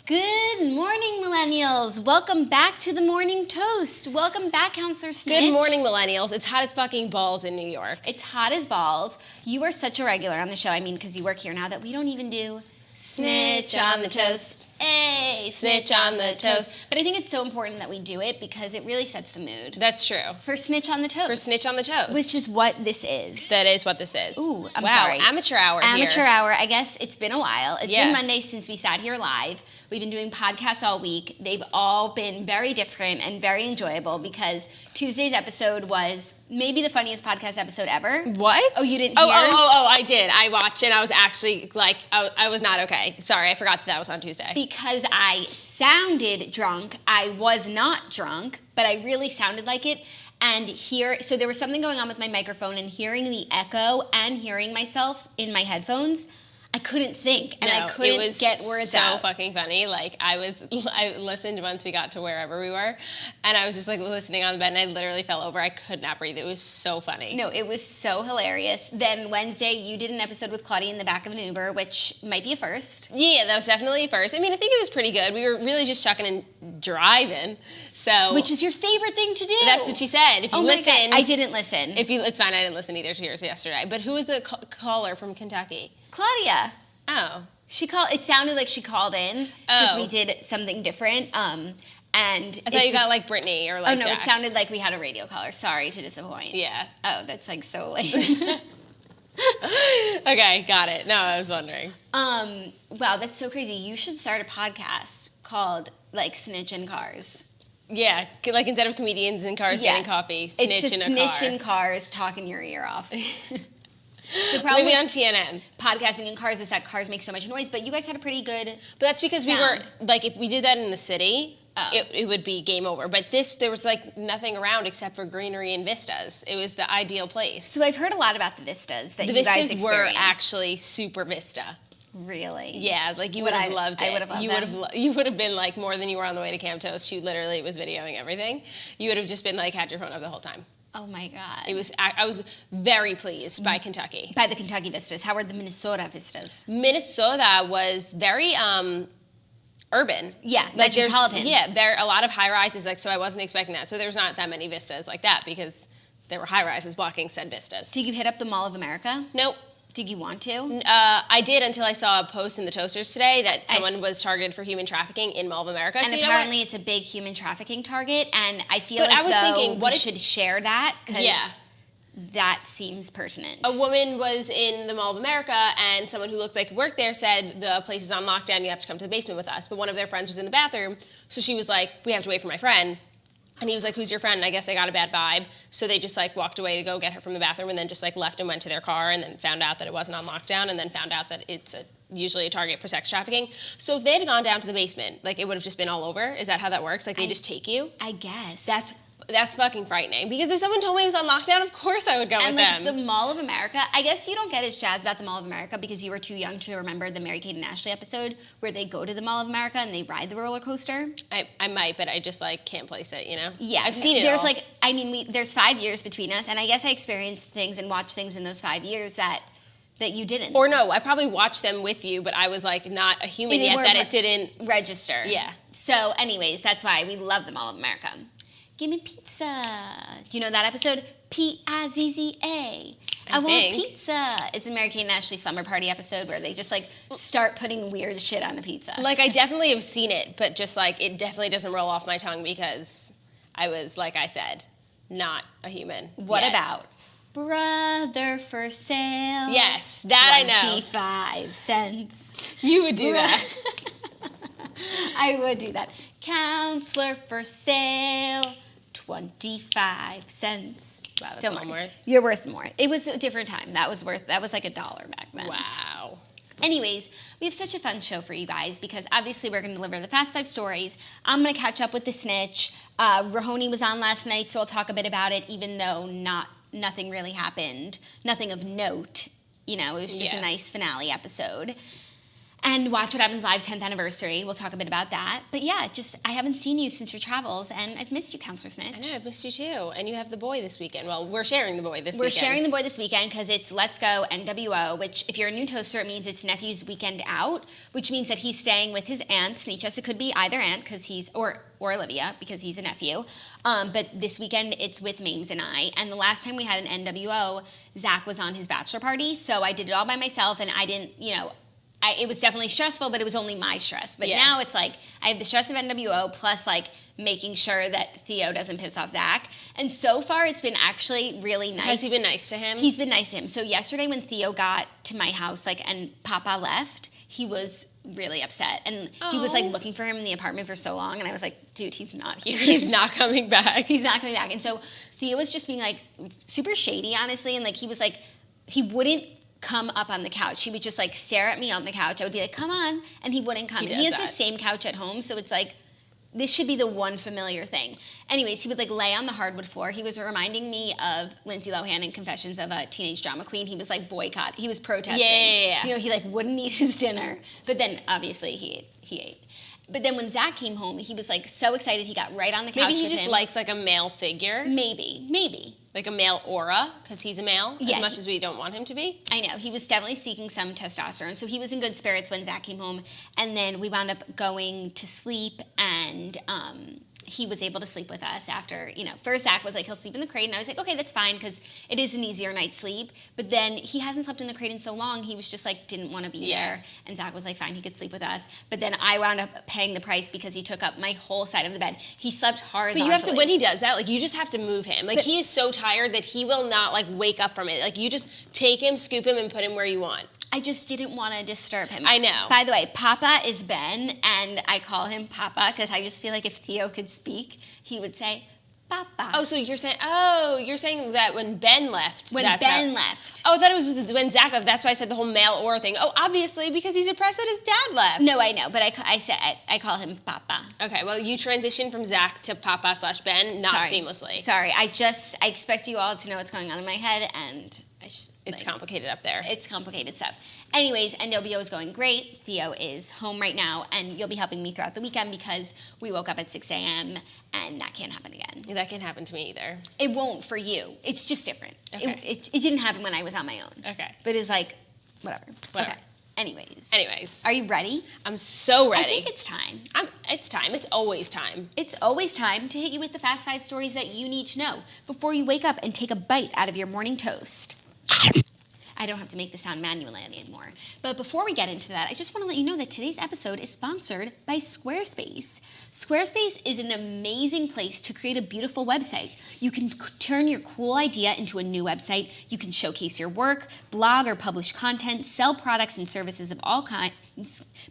Good morning, millennials. Welcome back to the Morning Toast. Welcome back, Counselor Snitch. Good morning, millennials. It's hot as fucking balls in New York. It's hot as balls. You are such a regular on the show. I mean, because you work here now, that we don't even do Snitch on the Toast. Hey, Snitch on the Toast. But I think it's so important that we do it because it really sets the mood. That's true. For Snitch on the Toast. For Snitch on the Toast. Which is what this is. That is what this is. Ooh, I'm wow, sorry. Amateur hour here. Amateur hour. I guess it's been a while. It's been Monday since we sat here live. We've been doing podcasts all week. They've all been very different and very enjoyable because Tuesday's episode was maybe the funniest podcast episode ever. What? Oh, you didn't hear? Oh, I did. I watched it. I was actually like, I was not okay. Sorry, I forgot that was on Tuesday. Because I sounded drunk. I was not drunk, but I really sounded like it. And so there was something going on with my microphone, and hearing the echo and hearing myself in my headphones, I couldn't think, and I couldn't get words out. It was so fucking funny. Like, I listened once we got to wherever we were, and I was just like listening on the bed, and I literally fell over. I could not breathe. It was so funny. No, it was so hilarious. Then Wednesday, you did an episode with Claudia in the back of an Uber, which might be a first. Yeah, that was definitely a first. I mean, I think it was pretty good. We were really just chucking and driving. So, which is your favorite thing to do. That's what she said. If you listened, I didn't listen. It's fine. I didn't listen either to yours yesterday. But who was the caller from Kentucky? Claudia. Oh. It sounded like she called in because we did something different. And I thought you got like Brittany or like Oh, no, Jax. It sounded like we had a radio caller. Sorry to disappoint. Yeah. Oh, that's like so lame. Okay, got it. No, I was wondering. Wow, that's so crazy. You should start a podcast called like Snitch in Cars. Yeah, like instead of comedians in cars getting coffee, snitch it's just in a snitch car. in cars talking your ear off. The problem maybe on TNN. Podcasting in cars is that cars make so much noise, but you guys had a pretty good But that's because sound. we were, like, if we did that in the city, it would be game over. But there was, like, nothing around except for greenery and vistas. It was the ideal place. So I've heard a lot about the vistas that you guys experienced. The vistas were actually super vista. Really? Yeah, like you would have loved it. I would have loved You would have been like more than you were on the way to Camp Toast. She literally was videoing everything. You would have just been like had your phone up the whole time. Oh my God. I was very pleased by Kentucky. By the Kentucky vistas. How were the Minnesota vistas? Minnesota was very urban. Yeah, like metropolitan. There a lot of high rises. Like so, I wasn't expecting that. So there's not that many vistas like that because there were high rises blocking said vistas. Did you hit up the Mall of America? Nope. Did you want to? I did until I saw a post in the Toasters today that someone was targeted for human trafficking in Mall of America. And so apparently it's a big human trafficking target, and I feel we should share that because that seems pertinent. A woman was in the Mall of America, and someone who looked like worked there said, the place is on lockdown, you have to come to the basement with us. But one of their friends was in the bathroom, so she was like, we have to wait for my friend. And he was like, who's your friend? And I guess I got a bad vibe. So they just like walked away to go get her from the bathroom and then just like left and went to their car and then found out that it wasn't on lockdown and then found out that it's usually a target for sex trafficking. So if they had gone down to the basement, like it would have just been all over. Is that how that works? Like they just take you? I guess. That's fucking frightening. Because if someone told me it was on lockdown, of course I would go with them. And the Mall of America, I guess you don't get as jazzed about the Mall of America because you were too young to remember the Mary-Kate and Ashley episode where they go to the Mall of America and they ride the roller coaster. I might, but I just like can't place it, you know? Yeah. I've seen it There's all. There's 5 years between us, and I guess I experienced things and watched things in those 5 years that you didn't. Or no, I probably watched them with you, but I was like not a human yet that it didn't register. Yeah. So anyways, that's why we love the Mall of America. Give me pizza. Do you know that episode? P-I-Z-Z-A. I want pizza. It's a Mary-Kate and Ashley slumber party episode where they just like start putting weird shit on the pizza. Like I definitely have seen it, but just like it definitely doesn't roll off my tongue because I was, like I said, not a human. What about Brother for Sale? Yes, that I know. 25 cents. You would do that. I would do that. Counselor for Sale. 25 cents. Wow, that's all more. You're worth more. It was a different time. That was like $1 back then. Wow. Anyways, we have such a fun show for you guys because obviously we're going to deliver the Fast 5 stories. I'm going to catch up with the snitch. Rahoni was on last night, so I'll talk a bit about it, even though nothing really happened. Nothing of note. You know, it was just a nice finale episode. And Watch What Happens Live 10th anniversary. We'll talk a bit about that. But yeah, I haven't seen you since your travels, and I've missed you, Counselor Snitch. I know, I've missed you too. And you have the boy this weekend. Well, we're sharing the boy this weekend. We're sharing the boy this weekend because it's Let's Go NWO, which if you're a new toaster, it means it's nephew's weekend out, which means that he's staying with his aunt, Sneechus. It could be either aunt because he's, or Olivia because he's a nephew. But this weekend it's with Mames and I. And the last time we had an NWO, Zach was on his bachelor party. So I did it all by myself and I didn't, it was definitely stressful, but it was only my stress. But now it's like I have the stress of NWO plus like making sure that Theo doesn't piss off Zach. And so far it's been actually really nice. Has he been nice to him? He's been nice to him. So yesterday when Theo got to my house and Papa left, he was really upset. And he was looking for him in the apartment for so long. And I was like, dude, he's not here. He's not coming back. He's not coming back. And so Theo was just being super shady, honestly. And he was he wouldn't come up on the couch. He would just stare at me on the couch. I would be like, come on. And he wouldn't come. He has the same couch at home. So it's this should be the one familiar thing. Anyways, he would lay on the hardwood floor. He was reminding me of Lindsay Lohan in Confessions of a Teenage Drama Queen. He was boycott. He was protesting. Yeah. He wouldn't eat his dinner. But then obviously he ate. But then when Zach came home, he was so excited he got right on the couch. Maybe he just likes a male figure. Maybe. Like a male aura, because he's a male, yeah, as much as we don't want him to be. I know. He was definitely seeking some testosterone. So he was in good spirits when Zach came home. And then we wound up going to sleep, and he was able to sleep with us after, first Zach was he'll sleep in the crate. And I was like, okay, that's fine, because it is an easier night's sleep. But then he hasn't slept in the crate in so long, he was just didn't want to be there. And Zach was fine, he could sleep with us. But then I wound up paying the price because he took up my whole side of the bed. He slept horizontally. But you have to, when he does that, you just have to move him. He is so tired that he will not, wake up from it. You just take him, scoop him, and put him where you want. I just didn't want to disturb him. I know. By the way, Papa is Ben, and I call him Papa because I just feel if Theo could speak, he would say, Papa. Oh, so you're saying that when Ben left. Left. Oh, I thought it was when Zach left. That's why I said the whole male aura thing. Oh, obviously, because he's depressed that his dad left. No, I know, but I call him Papa. Okay, well, you transitioned from Zach to Papa/Ben, not seamlessly. Sorry, I expect you all to know what's going on in my head, and it's complicated up there. It's complicated stuff. Anyways, NWO is going great. Theo is home right now, and you'll be helping me throughout the weekend because we woke up at 6 a.m., and that can't happen again. That can't happen to me either. It won't for you. It's just different. Okay. It didn't happen when I was on my own. Okay. But it's whatever. Okay. Anyways. Are you ready? I'm so ready. I think it's time. It's time. It's always time. It's always time to hit you with the Fast 5 stories that you need to know before you wake up and take a bite out of your morning toast. I don't have to make the sound manually anymore. But before we get into that, I just want to let you know that today's episode is sponsored by Squarespace. Squarespace is an amazing place to create a beautiful website. You can turn your cool idea into a new website. You can showcase your work, blog or publish content, sell products and services of all kinds,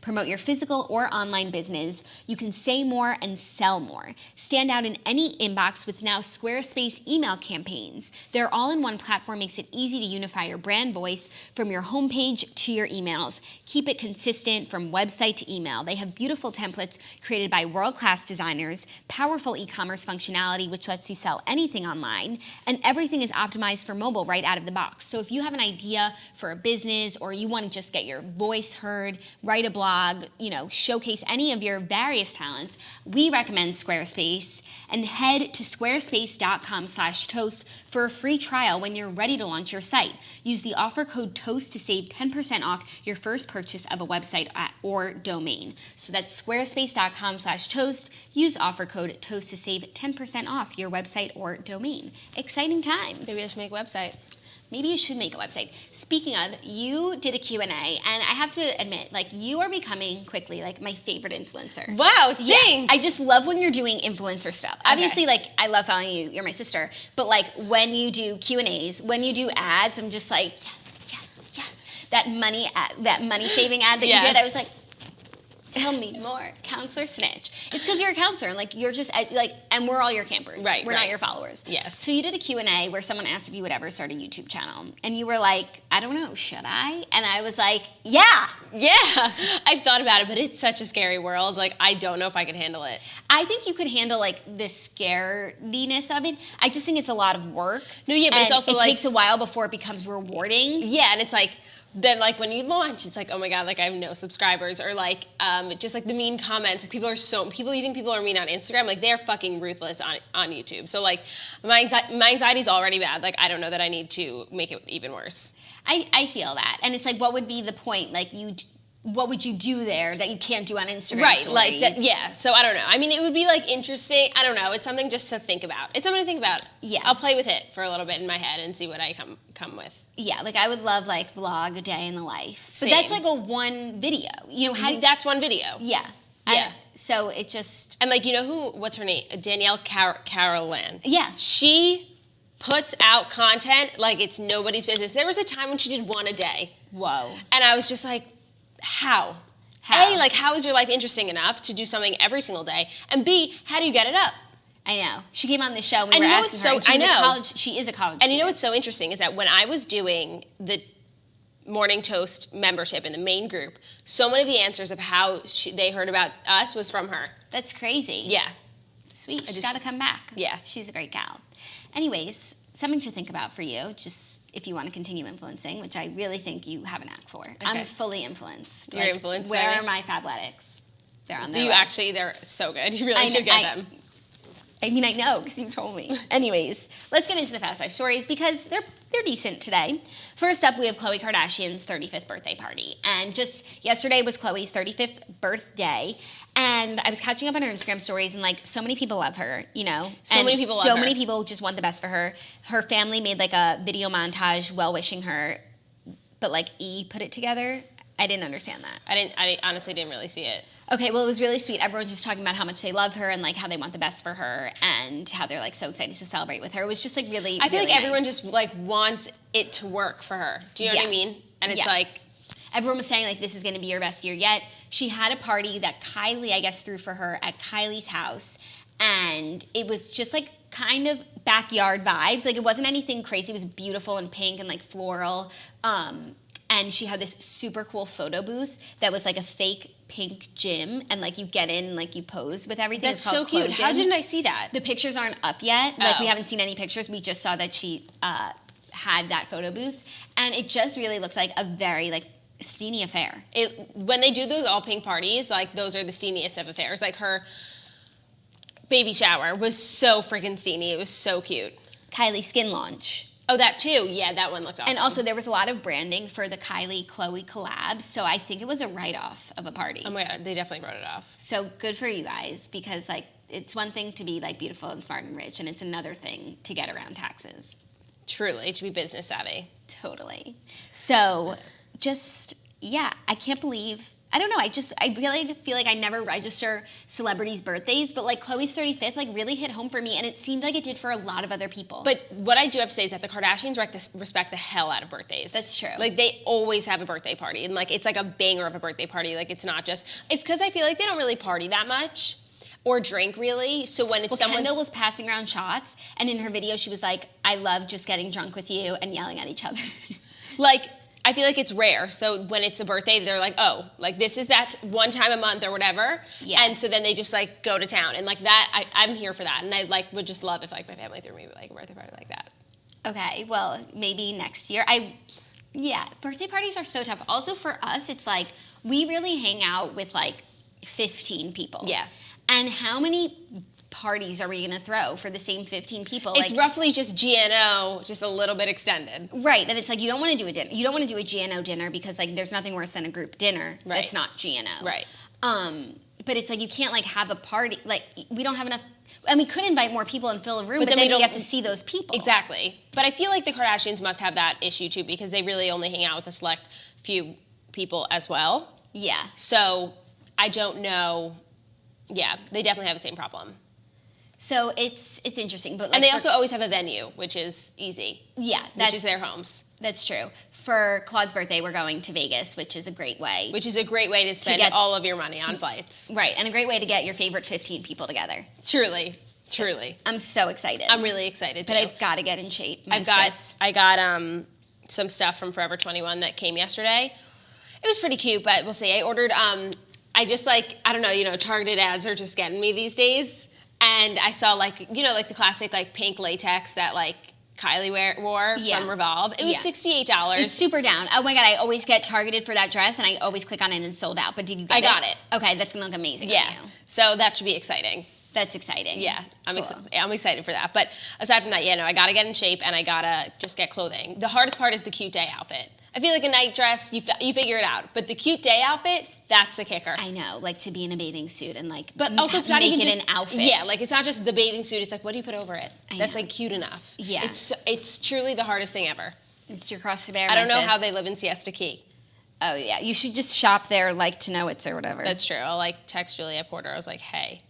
promote your physical or online business. You can say more and sell more. Stand out in any inbox with now Squarespace email campaigns. Their all-in-one platform makes it easy to unify your brand voice from your homepage to your emails. Keep it consistent from website to email. They have beautiful templates created by world-class designers, powerful e-commerce functionality which lets you sell anything online, and everything is optimized for mobile right out of the box. So if you have an idea for a business or you want to just get your voice heard, write a blog, showcase any of your various talents, we recommend Squarespace, and head to squarespace.com/toast for a free trial when you're ready to launch your site. Use the offer code TOAST to save 10% off your first purchase of a website or domain. So that's squarespace.com/toast. Use offer code TOAST to save 10% off your website or domain. Exciting times. Maybe I should make a website. Maybe you should make a website. Speaking of, you did a Q&A, and I have to admit, you are becoming quickly, my favorite influencer. Wow, thanks. Yeah, I just love when you're doing influencer stuff. Okay. Obviously, I love following you. You're my sister. But, when you do Q&As, when you do ads, I'm just yes. That money-saving ad that you did, I was like, tell me more, Counselor Snitch. It's because you're a counselor, and you're just and we're all your campers. Right. We're not your followers. Yes. So you did a Q&A where someone asked if you would ever start a YouTube channel, and you were like, I don't know, should I? And I was like, yeah. Yeah, I've thought about it, but it's such a scary world. I don't know if I could handle it. I think you could handle the scarediness of it. I just think it's a lot of work. No, yeah, but it's also it takes a while before it becomes rewarding. Yeah, and it's then like when you launch, it's like, oh my God, like I have no subscribers, or like just like the mean comments. Like you think people are mean on Instagram, like they're fucking ruthless on YouTube. So like my anxiety is already bad. Like I don't know that I need to make it even worse. I feel that, and it's like, what would be the point? Like what would you do there that you can't do on Instagram? Right, stories? like that. Yeah. So I don't know. I mean, it would be like interesting. I don't know. It's something just to think about. It's something to think about. Yeah. I'll play with it for a little bit in my head and see what I come with. Yeah, like I would love like vlog a day in the life, Same. but that's like a one video. You know That's one video. Yeah. Yeah. So it just. And like, you know what's her name? Danielle Carolan. Yeah. She puts out content like it's nobody's business. There was a time when she did one a day. Whoa. And I was just like, how? A, like, how is your life interesting enough to do something every single day? And B, how do you get it up? I know. She came on the show and we And were you know asking what's her. so- and I know. She is a college And student. you know what's so interesting is that when I was doing the Morning Toast membership in the main group, so many of the answers of how they heard about us was from her. That's crazy. Yeah. Sweet. She's got to come back. Yeah. She's a great gal. Anyways, something to think about for you, just if you want to continue influencing, which I really think you have a knack for. Okay. I'm fully influenced. You're influenced. Where are my Fabletics? They're on their way. They're so good. You really should get them. I mean, I know because you told me. Anyways, let's get into the Fast Five stories because they're decent today. First up, we have Khloe Kardashian's 35th birthday party. And just yesterday was Khloe's 35th birthday. And I was catching up on her Instagram stories, and like so many people love her, you know. So many people love her. So many people just want the best for her. Her family made like a video montage well wishing her, but like put it together. I didn't understand that. I honestly didn't really see it. Okay, well, it was really sweet. Everyone's just talking about how much they love her and like how they want the best for her and how they're like so excited to celebrate with her. It was just like really. I feel really like everyone nice. just like wants it to work for her. Do you know what I mean? And it's like. Everyone was saying like this is going to be your best year yet. She had a party that Kylie, I guess, threw for her at Kylie's house, and it was just like kind of backyard vibes. Like it wasn't anything crazy. It was beautiful and pink and like floral. And she had this super cool photo booth that was like a fake pink gym, and like you get in and like you pose with everything. That's so cute. How didn't I see that? The pictures aren't up yet. Like we haven't seen any pictures. We just saw that she had that photo booth, and it just really looked like a very like steamy affair. When they do those all pink parties, like those are the steamiest of affairs. Like her baby shower was so freaking steamy. It was so cute. Kylie skin launch. Oh, that too. Yeah, that one looked awesome. And also there was a lot of branding for the Kylie-Khloe collab, so I think it was a write-off of a party. Oh my God, they definitely wrote it off. So good for you guys, because like it's one thing to be like beautiful and smart and rich, and it's another thing to get around taxes. Truly, to be business savvy. Totally. So just, yeah, I can't believe, I don't know, I really feel like I never register celebrities' birthdays, but like Khloe's 35th like really hit home for me, and it seemed like it did for a lot of other people. But what I do have to say is that the Kardashians respect the hell out of birthdays. That's true. Like they always have a birthday party, and like it's like a banger of a birthday party. Like it's because I feel like they don't really party that much or drink really. So when it's Kendall was passing around shots, and in her video she was like, I love just getting drunk with you and yelling at each other. Like, I feel like it's rare. So when it's a birthday, they're like, oh, like this is that one time a month or whatever. Yeah. And so then they just like go to town. And like that, I'm here for that. And I like would just love if like my family threw me like a birthday party like that. Okay, well, maybe next year. Birthday parties are so tough. Also for us, it's like we really hang out with like 15 people. Yeah. And how many parties are we going to throw for the same 15 people? It's like, roughly just GNO, just a little bit extended. Right, and it's like you don't want to do a dinner. You don't want to do a GNO dinner because like there's nothing worse than a group dinner that's not GNO. Right. But it's like you can't like have a party. Like we don't have enough. And we could invite more people and fill a room, but then we have to see those people. Exactly. But I feel like the Kardashians must have that issue too because they really only hang out with a select few people as well. Yeah. So I don't know. Yeah, they definitely have the same problem. So it's interesting, but like and they also always have a venue, which is easy. Yeah, which is their homes. That's true. For Claude's birthday, we're going to Vegas, which is a great way. Which is a great way to spend all of your money on flights. Right, and a great way to get your favorite 15 people together. Truly. I'm so excited. I'm really excited too. But I've got to get in shape. I got some stuff from Forever 21 that came yesterday. It was pretty cute, but we'll see. I ordered. I just like I don't know. Targeted ads are just getting me these days. And I saw like the classic like pink latex that like Kylie wore from Revolve. It was $68. It's super down. Oh my God, I always get targeted for that dress and I always click on it and it's sold out. But did you get it? I got it. Okay, that's gonna look amazing Yeah. on you. So that should be exciting. That's exciting. Yeah, I'm Cool. I'm excited for that. But aside from that, I gotta get in shape and I gotta just get clothing. The hardest part is the cute day outfit. I feel like a night dress, you figure it out. But the cute day outfit, that's the kicker. I know, like to be in a bathing suit and like, but also it's not even just an outfit. Yeah, like it's not just the bathing suit. It's like, what do you put over it? That's know. like cute enough. Yeah. It's truly the hardest thing ever. It's your cross to bear. I don't know how they live in Siesta Key. Oh yeah, you should just shop there, like to know it's or whatever. That's true. I'll like text Juliette Porter. I was like, hey,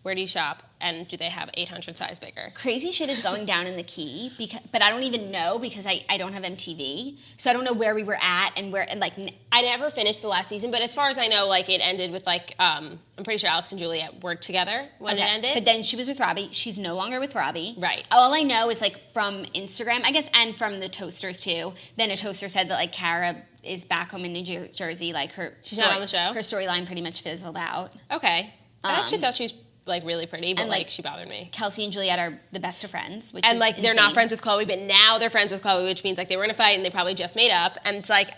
where do you shop? And do they have 800 size bigger? Crazy shit is going down in the Key, but I don't even know because I don't have MTV, so I don't know where we were at and where and like. I never finished the last season, but as far as I know, like it ended with like I'm pretty sure Alex and Juliette were together when it ended. But then she was with Robbie. She's no longer with Robbie. Right. All I know is like from Instagram, I guess, and from the Toasters too. Then a Toaster said that like Cara is back home in New Jersey. Like she's not on the show. Her storyline pretty much fizzled out. Okay. I actually thought she was like really pretty, but like she bothered me. Kelsey and Juliette are the best of friends, which and is like they're insane. not friends with Khloe, but now they're friends with Khloe, which means like they were in a fight and they probably just made up. And it's like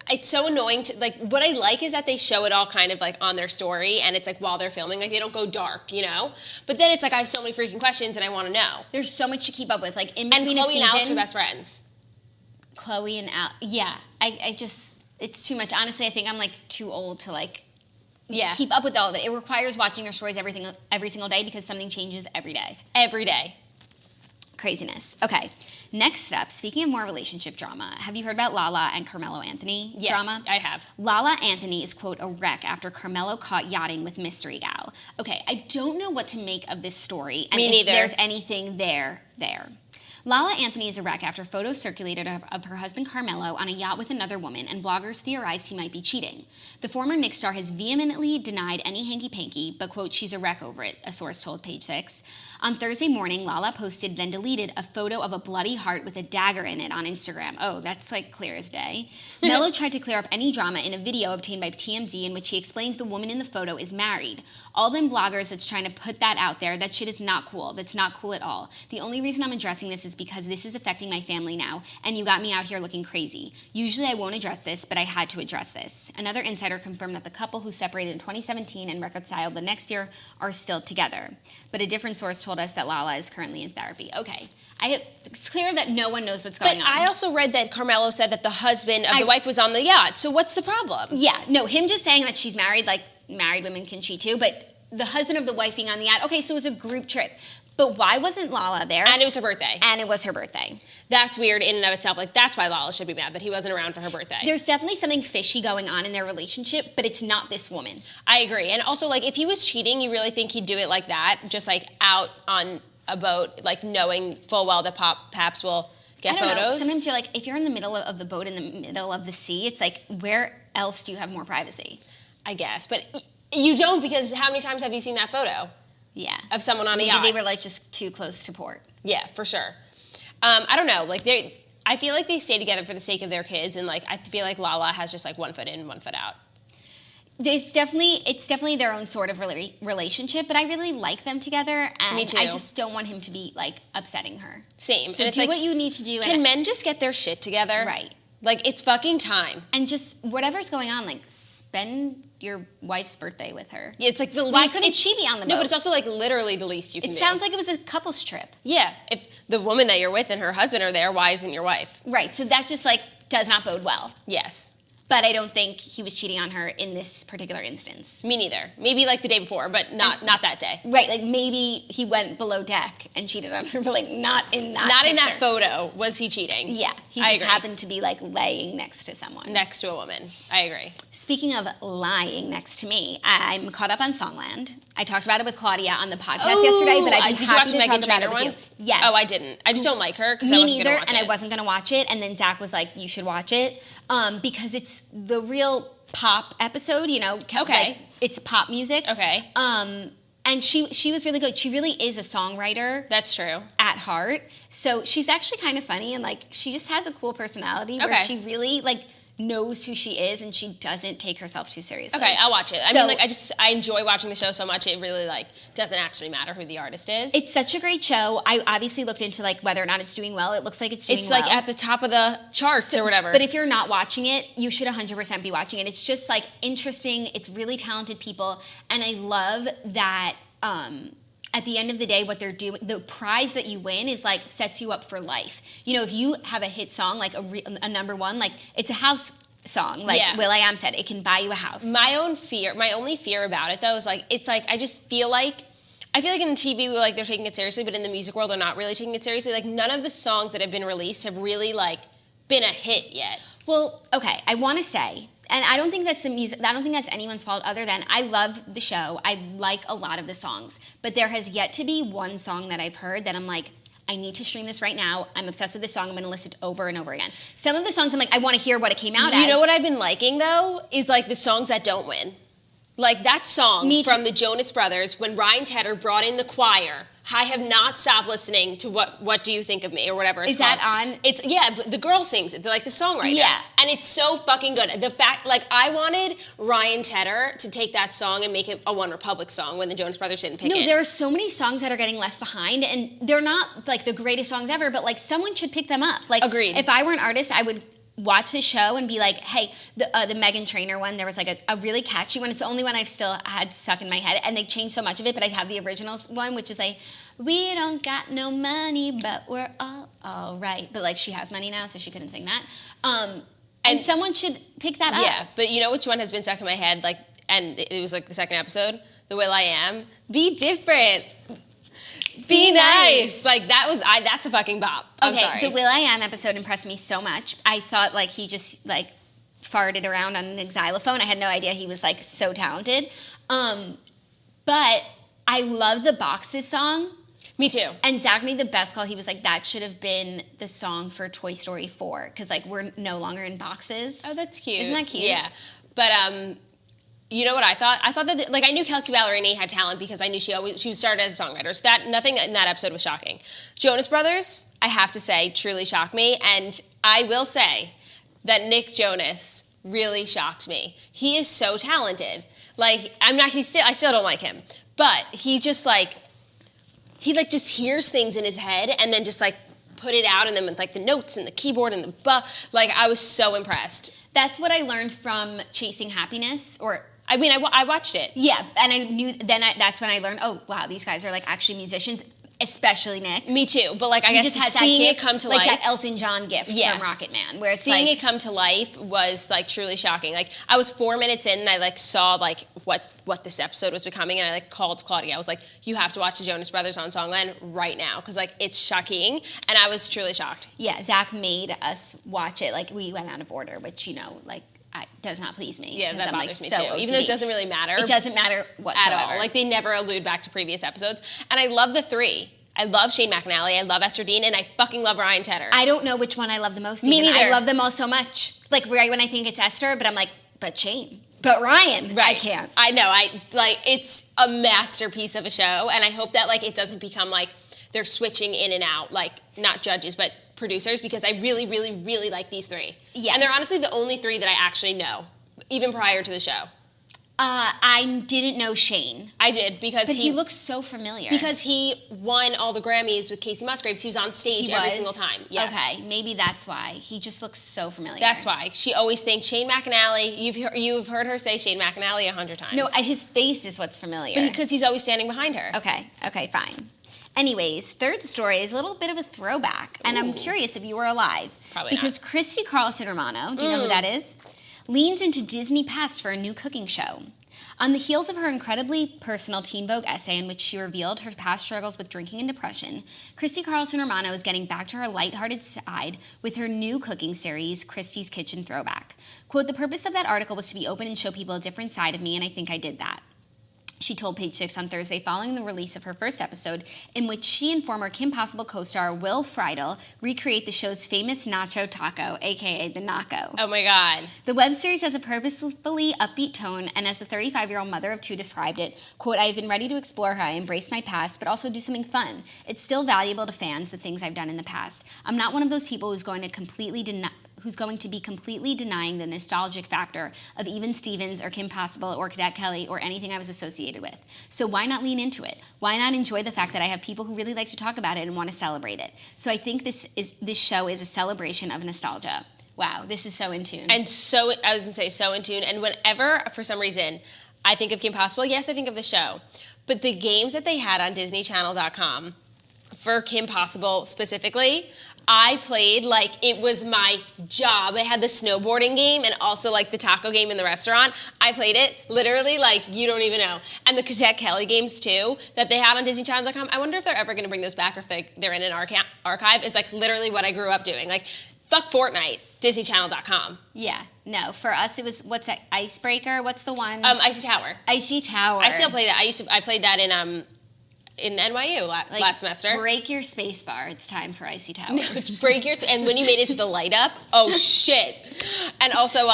it's so annoying to like. What I like is that they show it all kind of like on their story, and it's like while they're filming, like they don't go dark, But then it's like I have so many freaking questions and I want to know. There's so much to keep up with, like in between and Khloe a season. and Alex are best friends. Khloe and Alex, yeah. I just it's too much. Honestly, I think I'm like too old to like. Yeah. Keep up with all of it. It requires watching their stories every single day because something changes every day. Every day. Craziness. Okay. Next up, speaking of more relationship drama, have you heard about Lala and Carmelo Anthony drama? Yes, I have. Lala Anthony is, quote, a wreck after Carmelo caught yachting with mystery gal. Okay, I don't know what to make of this story. And Me neither. If there's anything there. Lala Anthony is a wreck after photos circulated of her husband Carmelo on a yacht with another woman, and bloggers theorized he might be cheating. The former Knicks star has vehemently denied any hanky-panky, but, quote, she's a wreck over it, a source told Page Six. On Thursday morning, Lala posted, then deleted, a photo of a bloody heart with a dagger in it on Instagram. Oh, that's like clear as day. Mello tried to clear up any drama in a video obtained by TMZ in which he explains the woman in the photo is married. All them bloggers that's trying to put that out there, that shit is not cool. That's not cool at all. The only reason I'm addressing this is because this is affecting my family now, and you got me out here looking crazy. Usually I won't address this, but I had to address this. Another insider confirmed that the couple who separated in 2017 and reconciled the next year are still together. But a different source told us that Lala is currently in therapy. Okay. It's clear that no one knows what's going on. But I also read that Carmelo said that the husband of the wife was on the yacht. So what's the problem? Yeah, no, him just saying that she's married, like married women can cheat too, but the husband of the wife being on the yacht, okay, so it was a group trip. But why wasn't Lala there? And it was her birthday. And it was her birthday. That's weird in and of itself. Like, that's why Lala should be mad that he wasn't around for her birthday. There's definitely something fishy going on in their relationship, but it's not this woman. I agree. And also, like, if he was cheating, you really think he'd do it like that? Just, like, out on a boat, like, knowing full well that Paps will get photos? Know. Sometimes you're like, if you're in the middle of the boat in the middle of the sea, it's like, where else do you have more privacy? I guess. But you don't, because how many times have you seen that photo? Yeah. Of someone on a Maybe yacht. they were like just too close to port. Yeah, for sure. I don't know. Like I feel like they stay together for the sake of their kids, and like I feel like Lala has just like 1 foot in, 1 foot out. It's definitely their own sort of relationship, but I really like them together, and Me too. I just don't want him to be like upsetting her. Same. So and it's do like, what you need to do. Can men just get their shit together? Right. Like it's fucking time. And just whatever's going on, like spend your wife's birthday with her. Yeah, it's like the least. Why couldn't she be on the boat? No, but it's also like literally the least you can do. It sounds like it was a couple's trip. Yeah. If the woman that you're with and her husband are there, why isn't your wife? Right. So that just like does not bode well. Yes. But I don't think he was cheating on her in this particular instance. Me neither. Maybe like the day before, but not that day. Right, like maybe he went below deck and cheated on her, but like not in that Not picture. in that photo was he cheating. Yeah, he I just agree. happened to be like laying next to someone. Next to a woman. I agree. Speaking of lying next to me, I'm caught up on Songland. I talked about it with Claudia on the podcast yesterday, but I'd be did you happy watch to the Meghan talk about Trainor it with one? you. Yes. Oh, I didn't. I just don't like her because I Me wasn't neither, going to watch and it. I wasn't going to watch it. And then Zach was like, "You should watch it," because it's the real pop episode. You know, Okay. like, it's pop music. Okay. And she was really good. She really is a songwriter. That's true. At heart. So she's actually kind of funny, and like she just has a cool personality where Okay. she really like knows who she is and she doesn't take herself too seriously. Okay, I'll watch it. I So- mean, like, I enjoy watching the show so much, it really, like, doesn't actually matter who the artist is. It's such a great show. I obviously looked into, like, whether or not it's doing well. It looks like it's doing well. It's, like, at the top of the charts or whatever. But if you're not watching it, you should 100% be watching it. It's just, like, interesting. It's really talented people. And I love that at the end of the day, what they're doing, the prize that you win is, like, sets you up for life. You know, if you have a hit song, like a number one, like, it's a house song, like will.i.am said, it can buy you a house. My only fear about it, though, is, like, it's, like, I feel like in TV, like, they're taking it seriously, but in the music world, they're not really taking it seriously. Like, none of the songs that have been released have really, like, been a hit yet. Well, okay, I want to say, and I don't think that's the music, I don't think that's anyone's fault other than I love the show. I like a lot of the songs, but there has yet to be one song that I've heard that I'm like, I need to stream this right now. I'm obsessed with this song. I'm going to listen it over and over again. Some of the songs I'm like, I want to hear what it came out as. You know what I've been liking, though, is, like, the songs that don't win. Like, that song from the Jonas Brothers, when Ryan Tedder brought in the choir, I have not stopped listening to What Do You Think of Me, or whatever it's called. Is that on? It's, yeah, but the girl sings it. They're, like, the songwriter. Yeah. And it's so fucking good. The fact, like, I wanted Ryan Tedder to take that song and make it a One Republic song when the Jonas Brothers didn't pick it. No, there are so many songs that are getting left behind, and they're not, like, the greatest songs ever, but, like, someone should pick them up. Like, agreed. If I were an artist, I would watch the show and be like, hey, the Meghan Trainor one, there was, like, a really catchy one. It's the only one I've still had stuck in my head, and they changed so much of it, but I have the original one, which is like, we don't got no money, but we're all right. But, like, she has money now, so she couldn't sing that. And someone should pick that up. Yeah, but you know which one has been stuck in my head, like, and it was, like, the second episode? The will.i.am. Be different. Be nice. Like, that's a fucking bop. I'm sorry. The will.i.am episode impressed me so much. I thought, like, he just, like, farted around on a xylophone. I had no idea he was, like, so talented. But I love the Boxes song. Me too. And Zach made the best call. He was like, that should have been the song for Toy Story 4. Because, like, we're no longer in boxes. Oh, that's cute. Isn't that cute? Yeah. But, you know what I thought? I thought that, like, I knew Kelsey Ballerini had talent because I knew she was started as a songwriter. So nothing in that episode was shocking. Jonas Brothers, I have to say, truly shocked me. And I will say that Nick Jonas really shocked me. He is so talented. Like, I still don't like him. But he just, like, just hears things in his head and then just, like, put it out, and then with, like, the notes and the keyboard and like, I was so impressed. That's what I learned from Chasing Happiness, or... I mean, I watched it. Yeah, and I knew, that's when I learned, oh, wow, these guys are, like, actually musicians, especially Nick. Me too, but, like, I guess seeing it come to life. Like that Elton John gift from Rocket Man, where it's seeing like... it come to life was, like, truly shocking. Like, I was 4 minutes in, and I, like, saw, like, what this episode was becoming, and I, like, called Claudia. I was like, you have to watch the Jonas Brothers on Songland right now, because, like, it's shocking, and I was truly shocked. Yeah, Zach made us watch it. Like, we went out of order, which, you know, like, does not please me. Yeah, that bothers me so too. OCD. Even though it doesn't really matter. It doesn't matter whatsoever. At all. Like, they never allude back to previous episodes. And I love the three. I love Shane McAnally, I love Esther Dean, and I fucking love Ryan Tedder. I don't know which one I love the most. Me neither. I love them all so much. Like, right when I think it's Esther, but I'm like, but Shane. But Ryan. Right. I can't. I know. It's a masterpiece of a show, and I hope that, like, it doesn't become, like, they're switching in and out, like, not judges, but producers, because I really, really, really like these three. Yeah. And they're honestly the only three that I actually know, even prior to the show. I didn't know Shane. I did, because he looks so familiar. Because he won all the Grammys with Casey Musgraves. He was on stage every single time. Yes. Okay, maybe that's why. He just looks so familiar. That's why. She always thinks Shane McAnally. You've heard her say Shane McAnally 100 times. No, his face is what's familiar. But because he's always standing behind her. Okay, fine. Anyways, third story is a little bit of a throwback, and I'm curious if you were alive. Probably because not. Christy Carlson Romano, do you know who that is? Leans into Disney Past for a new cooking show. On the heels of her incredibly personal Teen Vogue essay in which she revealed her past struggles with drinking and depression, Christy Carlson Romano is getting back to her lighthearted side with her new cooking series, Christy's Kitchen Throwback. Quote, the purpose of that article was to be open and show people a different side of me, and I think I did that. She told Page Six on Thursday following the release of her first episode, in which she and former Kim Possible co-star Will Friedle recreate the show's famous nacho taco, aka the Naco. Oh my God. The web series has a purposefully upbeat tone, and as the 35-year-old mother of two described it, quote, I have been ready to explore how I embrace my past, but also do something fun. It's still valuable to fans, the things I've done in the past. I'm not one of those people who's going to completely who's going to be completely denying the nostalgic factor of even Stevens or Kim Possible or Cadet Kelly or anything I was associated with. So why not lean into it? Why not enjoy the fact that I have people who really like to talk about it and want to celebrate it? So I think this show is a celebration of nostalgia. Wow, this is so in tune. And so, I was going to say, so in tune. And whenever, for some reason, I think of Kim Possible, yes, I think of the show. But the games that they had on DisneyChannel.com for Kim Possible specifically, I played like it was my job. They had the snowboarding game and also like the taco game in the restaurant. I played it literally like you don't even know. And the Cadet Kelly games too that they had on DisneyChannel.com. I wonder if they're ever going to bring those back or if they're in an archive. It's like literally what I grew up doing. Like fuck Fortnite, DisneyChannel.com. Yeah, no. For us, it was what's that? Icebreaker. What's the one? Icy Tower. Icy Tower. I still play that. I played that in NYU last semester. Break your space bar. It's time for Icy Tower. No, break your and when you made it to the light up, oh shit. And also,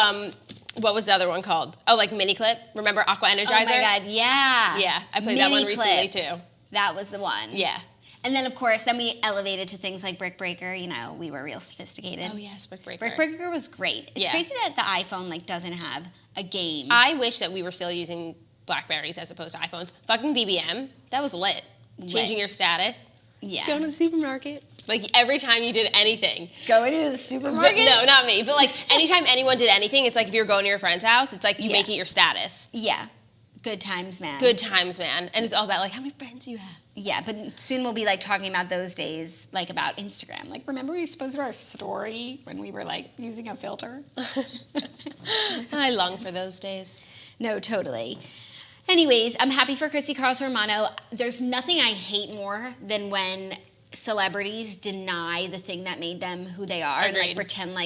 what was the other one called? Oh, like Mini Clip. Remember Aqua Energizer? Oh my god, yeah. Yeah, I played that one recently too. That was the one. Yeah. And then, of course, we elevated to things like Brick Breaker. You know, we were real sophisticated. Oh, yes, Brick Breaker. Brick Breaker was great. It's crazy that the iPhone, doesn't have a game. I wish that we were still using Blackberries as opposed to iPhones. Fucking BBM, that was lit. Changing your status. Yeah. Going to the supermarket. Like, every time you did anything. Going to the supermarket? But, no, not me. But, anytime anyone did anything, it's like if you're going to your friend's house, it's like you make it your status. Yeah. Good times, man. Good times, man. And it's all about, how many friends do you have? Yeah, but soon we'll be, talking about those days, about Instagram. Remember we supposed to our story when we were, using a filter? I long for those days. No, totally. Anyways, I'm happy for Christy Carlson Romano. There's nothing I hate more than when celebrities deny the thing that made them who they are. Agreed. And, pretend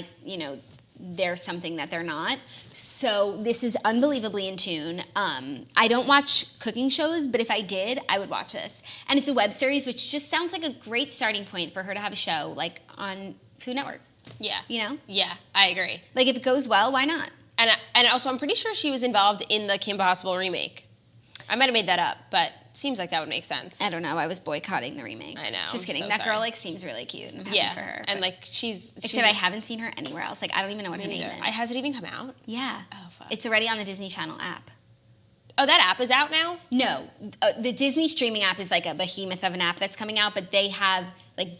they're something that they're not. So this is unbelievably in tune. I don't watch cooking shows, but if I did, I would watch this. And it's a web series, which just sounds like a great starting point for her to have a show, on Food Network. Yeah. You know? Yeah, I agree. If it goes well, why not? And also, I'm pretty sure she was involved in the Kim Possible remake. I might have made that up, but it seems like that would make sense. I don't know. I was boycotting the remake. I know. Just kidding. So that sorry. girl seems really cute. And I'm happy for her. And she's except I haven't seen her anywhere else. I don't even know what her name is. Has it even come out? Yeah. Oh fuck. It's already on the Disney Channel app. Oh, that app is out now? No, the Disney streaming app is a behemoth of an app that's coming out, but they have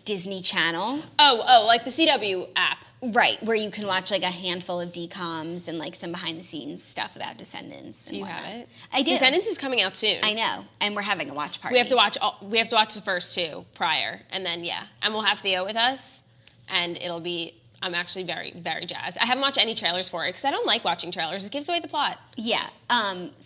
Disney Channel. Oh, like the CW app. Right, where you can watch a handful of DComs and some behind the scenes stuff about Descendants. Do you have it? I do. Descendants is coming out soon. I know, and we're having a watch party. We have to watch the first two prior, and then and we'll have Theo with us, and it'll be. I'm actually very, very jazzed. I haven't watched any trailers for it because I don't like watching trailers. It gives away the plot. Yeah.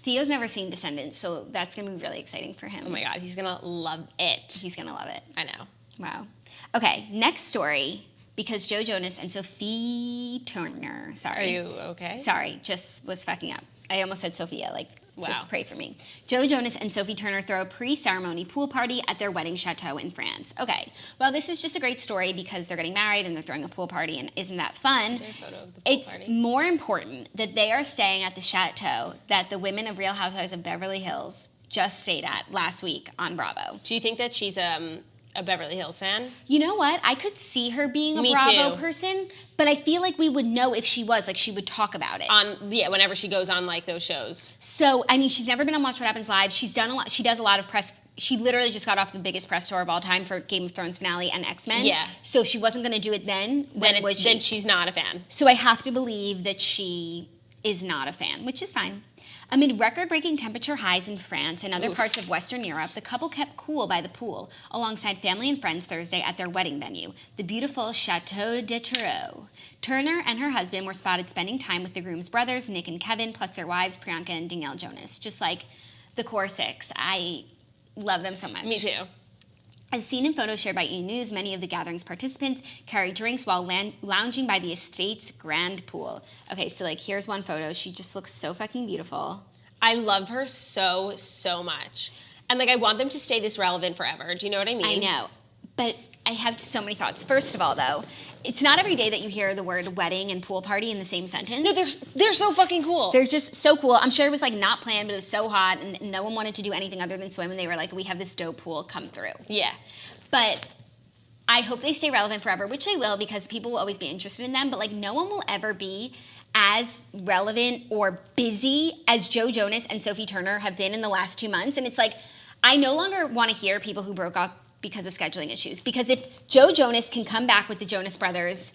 Theo's never seen Descendants, so that's going to be really exciting for him. Oh my God, he's going to love it. He's going to love it. I know. Wow. Okay, next story, because Joe Jonas and Sophie Turner, sorry. Are you okay? Sorry, just was fucking up. I almost said Sophia, wow. Just pray for me. Joe Jonas and Sophie Turner throw a pre-ceremony pool party at their wedding chateau in France. Okay, well, this is just a great story because they're getting married and they're throwing a pool party, and isn't that fun? Is there a photo of the pool party? It's more important that they are staying at the chateau that the women of Real Housewives of Beverly Hills just stayed at last week on Bravo. Do you think that she's a Beverly Hills fan? You know what? I could see her being a Me Bravo too. person, but I feel like we would know if she was. She would talk about it. Whenever she goes on those shows. So, she's never been on Watch What Happens Live. She's done a lot. She does a lot of press. She literally just got off the biggest press tour of all time for Game of Thrones finale and X-Men. Yeah. So if she wasn't going to do it then She's not a fan. So I have to believe that she is not a fan, which is fine. Amid record-breaking temperature highs in France and other parts of Western Europe, the couple kept cool by the pool alongside family and friends Thursday at their wedding venue, the beautiful Chateau de Chateau. Turner and her husband were spotted spending time with the groom's brothers, Nick and Kevin, plus their wives, Priyanka and Danielle Jonas. Just like the core six. I love them so much. Me too. As seen in photos shared by E! News, many of the gathering's participants carried drinks while lounging by the estate's grand pool. Okay, so here's one photo. She just looks so fucking beautiful. I love her so, so much. And I want them to stay this relevant forever. Do you know what I mean? I know. But I have so many thoughts. First of all, though, it's not every day that you hear the word wedding and pool party in the same sentence. No, they're so fucking cool. They're just so cool. I'm sure it was not planned, but it was so hot, and no one wanted to do anything other than swim, and they were like, we have this dope pool, come through. Yeah. But I hope they stay relevant forever, which they will because people will always be interested in them. But like no one will ever be as relevant or busy as Joe Jonas and Sophie Turner have been in the last 2 months. And it's like, I no longer want to hear people who broke up because of scheduling issues. Because if Joe Jonas can come back with the Jonas Brothers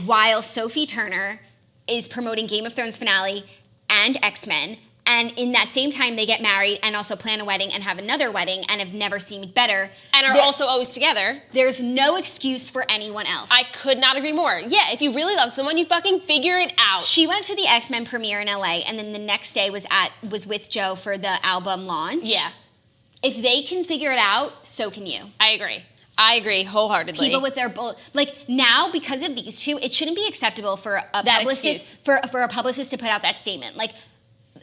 while Sophie Turner is promoting Game of Thrones finale and X-Men, and in that same time they get married and also plan a wedding and have another wedding and have never seemed better. And are also always together. There's no excuse for anyone else. I could not agree more. Yeah, if you really love someone, you fucking figure it out. She went to the X-Men premiere in LA and then the next day was with Joe for the album launch. Yeah. If they can figure it out, so can you. I agree wholeheartedly. People with their now because of these two, it shouldn't be acceptable for a publicist for a publicist to put out that statement. Like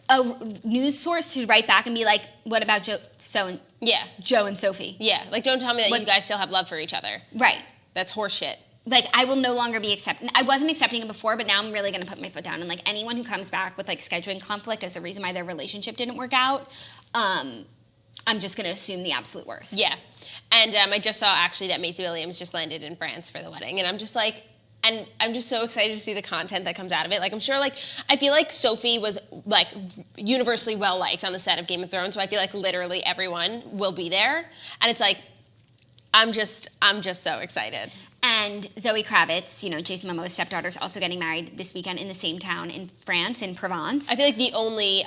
a news source to write back and be like, "What about Joe and Sophie?" Yeah, like don't tell me that you guys still have love for each other. Right. That's horseshit. Like I will no longer be accepting. I wasn't accepting it before, but now I'm really going to put my foot down. And like anyone who comes back with like scheduling conflict as a reason why their relationship didn't work out, I'm just going to assume the absolute worst. Yeah. And I just saw actually that Maisie Williams just landed in France for the wedding. And I'm just like, and I'm just so excited to see the content that comes out of it. Like, I'm sure, like, I feel like Sophie was, like, universally well-liked on the set of Game of Thrones. So I feel like literally everyone will be there. And it's like, I'm just so excited. And Zoe Kravitz, Jason Momoa's stepdaughter, is also getting married this weekend in the same town in France, in Provence. I feel like the only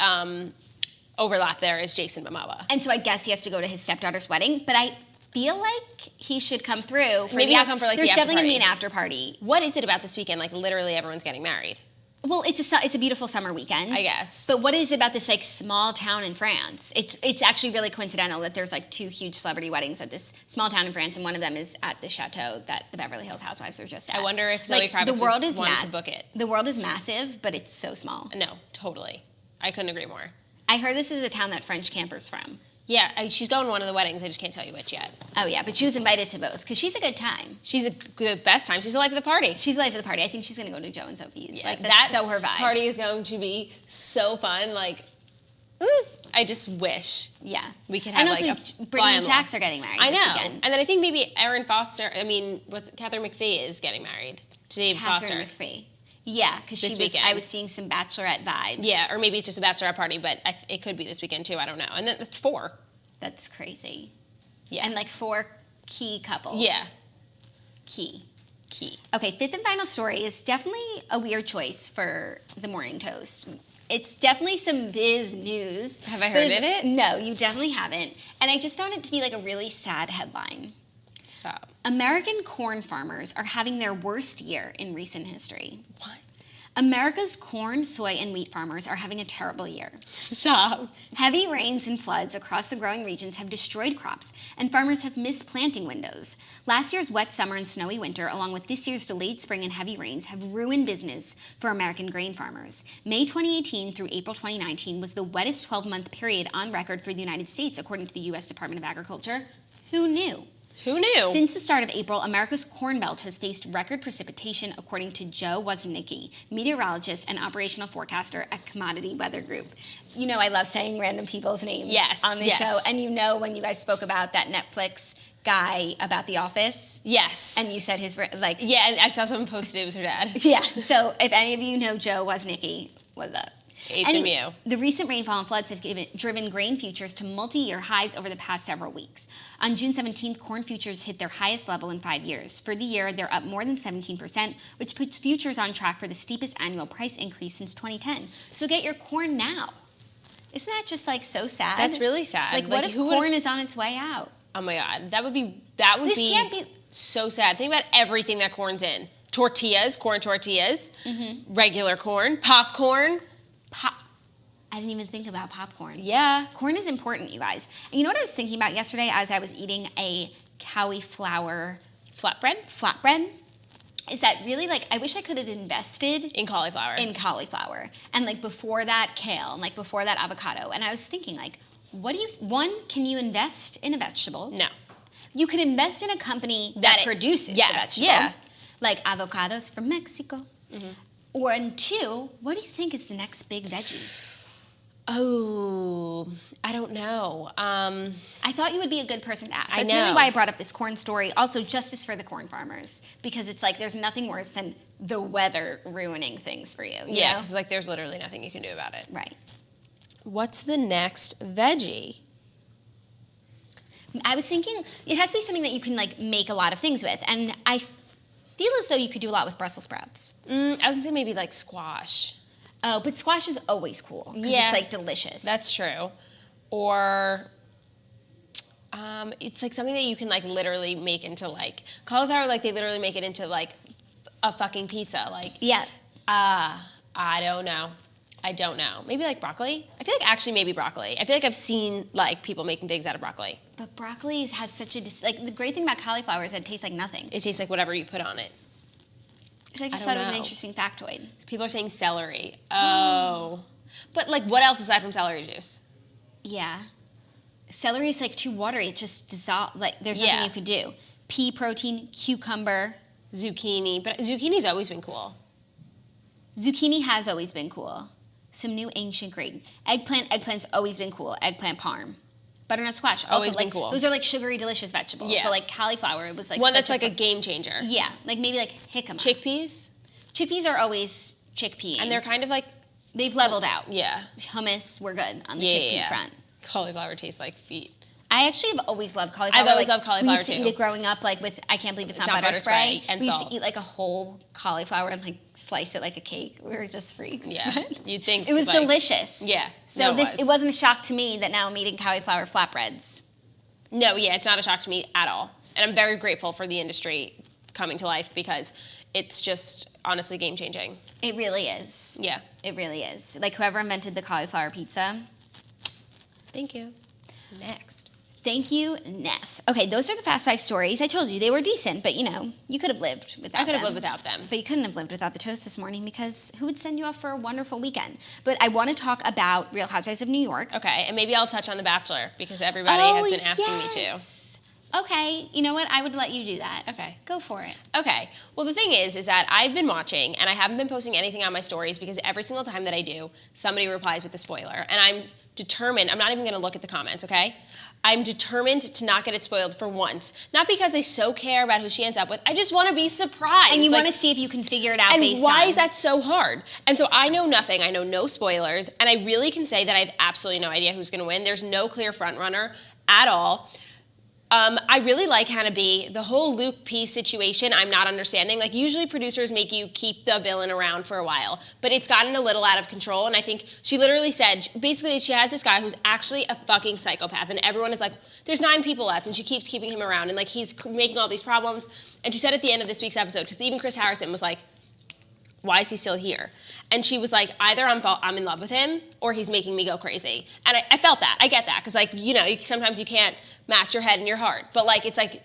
overlap there is Jason Momoa. And so I guess he has to go to his stepdaughter's wedding. But I feel like he should come through. Maybe he'll come for like the after party. There's definitely going to be an after party. What is it about this weekend? Like literally everyone's getting married. Well, it's a beautiful summer weekend, I guess. But what is it about this like small town in France? It's actually really coincidental that there's like 2 huge celebrity weddings at this small town in France, and one of them is at the Chateau that the Beverly Hills Housewives were just at. I wonder if Zoe Kravitz wanted to book it. The world is massive, but it's so small. No, totally. I couldn't agree more. I heard this is a town that French camper's from. Yeah, she's going to one of the weddings. I just can't tell you which yet. Oh, yeah, but she was invited to both because she's a good time. She's the best time. She's the life of the party. She's the life of the party. I think she's going to go to Joe and Sophie's. Yeah, like, that's so her vibe. That party is going to be so fun. Like, I just wish we could have, and also, like, Brittany and Jax are getting married this weekend. And then I think maybe Catherine McPhee is getting married to Dave Foster. Catherine McPhee. Yeah, because I was seeing some Bachelorette vibes. Yeah, or maybe it's just a Bachelorette party, but it could be this weekend too. I don't know. And then that's 4. That's crazy. Yeah. And like 4 key couples. Yeah. Key. Okay, 5th and final story is definitely a weird choice for the morning toast. It's definitely some biz news. Have I heard of it? No, you definitely haven't. And I just found it to be like a really sad headline. Stop. American corn farmers are having their worst year in recent history. What? America's corn, soy, and wheat farmers are having a terrible year. Stop. Heavy rains and floods across the growing regions have destroyed crops, and farmers have missed planting windows. Last year's wet summer and snowy winter, along with this year's delayed spring and heavy rains, have ruined business for American grain farmers. May 2018 through April 2019 was the wettest 12-month period on record for the United States, according to the U.S. Department of Agriculture. Who knew? Who knew? Since the start of April, America's Corn Belt has faced record precipitation, according to Joe Woznicki, meteorologist and operational forecaster at Commodity Weather Group. You know I love saying random people's names on this show. And you know when you guys spoke about that Netflix guy about The Office? Yes. And you said his, like... Yeah, and I saw someone posted it was her dad. Yeah, so if any of you know Joe Woznicki, what's up? HMU. The recent rainfall and floods have driven grain futures to multi-year highs over the past several weeks. On June 17th, corn futures hit their highest level in 5 years. For the year, they're up more than 17%, which puts futures on track for the steepest annual price increase since 2010. So get your corn now. Isn't that just like so sad? That's really sad. Like what if corn is on its way out? Oh my God, that would be so sad. Think about everything that corn's in. Tortillas, corn tortillas, regular corn, popcorn. I didn't even think about popcorn. Yeah. Corn is important, you guys. And you know what I was thinking about yesterday as I was eating a cauliflower flatbread? Is that really, like, I wish I could have invested in cauliflower. And, like, before that, kale. And, like, before that, avocado. And I was thinking, like, can you invest in a vegetable? No. You can invest in a company that produces the vegetable. Yeah. Like avocados from Mexico. Or, and 2, what do you think is the next big veggie? Oh, I don't know. I thought you would be a good person to ask. I That's know. really why I brought up this corn story. Also, justice for the corn farmers, because it's like there's nothing worse than the weather ruining things for you. Yeah, know? because like there's literally nothing you can do about it. Right. What's the next veggie? I was thinking it has to be something that you can like make a lot of things with, and I feel as though you could do a lot with Brussels sprouts. I was gonna say maybe like squash. Oh, but squash is always cool because Yeah. it's like delicious. That's true. Or it's like something that you can like literally make into like cauliflower. Like they literally make it into like a fucking pizza. Like yeah. I don't know. Maybe like broccoli. I feel like actually maybe broccoli. I feel like I've seen like people making things out of broccoli. But broccoli has such a like the great thing about cauliflower is that it tastes like nothing. It tastes like whatever you put on it. So I just I thought don't it was an know. interesting factoid. People are saying celery. Oh. But like what else aside from celery juice? Yeah. Celery is like too watery. It just dissolves. Like there's nothing Yeah. you could do. Pea protein, cucumber. Zucchini. But zucchini's always been cool. Zucchini has always been cool. Some new ancient grain. Eggplant's always been cool. Eggplant parm. Butternut squash. Also, Always been like, cool. Those are like sugary, delicious vegetables. Yeah. But like cauliflower, it was like One such that's like a game changer. yeah, like maybe like jicama. Chickpeas. Chickpeas are always chickpea. And they're kind of like, they've leveled out. yeah. Hummus, we're good on the Yeah, chickpea yeah. front. Cauliflower tastes like feet. I actually have always loved cauliflower. I've always Like, loved cauliflower, we used to too. eat it growing up, like with I can't believe it's not butter butter spray. spray and we used salt. to eat like a whole cauliflower and like slice it like a cake. We were just freaks. Yeah. You'd think It was like, delicious. Yeah. So no, it wasn't a shock to me that now I'm eating cauliflower flatbreads. No, yeah, it's not a shock to me at all. And I'm very grateful for the industry coming to life because it's just honestly game changing. It really is. Yeah. It really is. Like whoever invented the cauliflower pizza. Thank you. Next. Thank you, Neff. Okay, those are the Fast Five stories. I told you they were decent, but you know, you could have lived without them. I could have lived without them. But you couldn't have lived without the toast this morning because who would send you off for a wonderful weekend? But I want to talk about Real Housewives of New York. Okay, and maybe I'll touch on The Bachelor because everybody has been asking me to. Okay, you know what? I would let you do that. Okay. Go for it. Okay. Well, the thing is that I've been watching and I haven't been posting anything on my stories because every single time that I do, somebody replies with a spoiler. And I'm determined, I'm not even going to look at the comments, okay? I'm determined to not get it spoiled for once. Not because I so care about who she ends up with. I just want to be surprised. And you want to see if you can figure it out and based on... why is that so hard? And so I know nothing. I know no spoilers. And I really can say that I have absolutely no idea who's going to win. There's no clear front runner at all. I really like Hannah B. The whole Luke P situation, I'm not understanding. Like, usually producers make you keep the villain around for a while, but it's gotten a little out of control, and I think she literally said, basically, she has this guy who's actually a fucking psychopath, and everyone is like, there's 9 people left, and she keeps keeping him around, and, like, he's making all these problems, and she said at the end of this week's episode, because even Chris Harrison was like, why is he still here? And she was like, either I'm in love with him or he's making me go crazy. And I felt that. I get that. Because, like, you know, sometimes you can't match your head and your heart. But, like, it's like,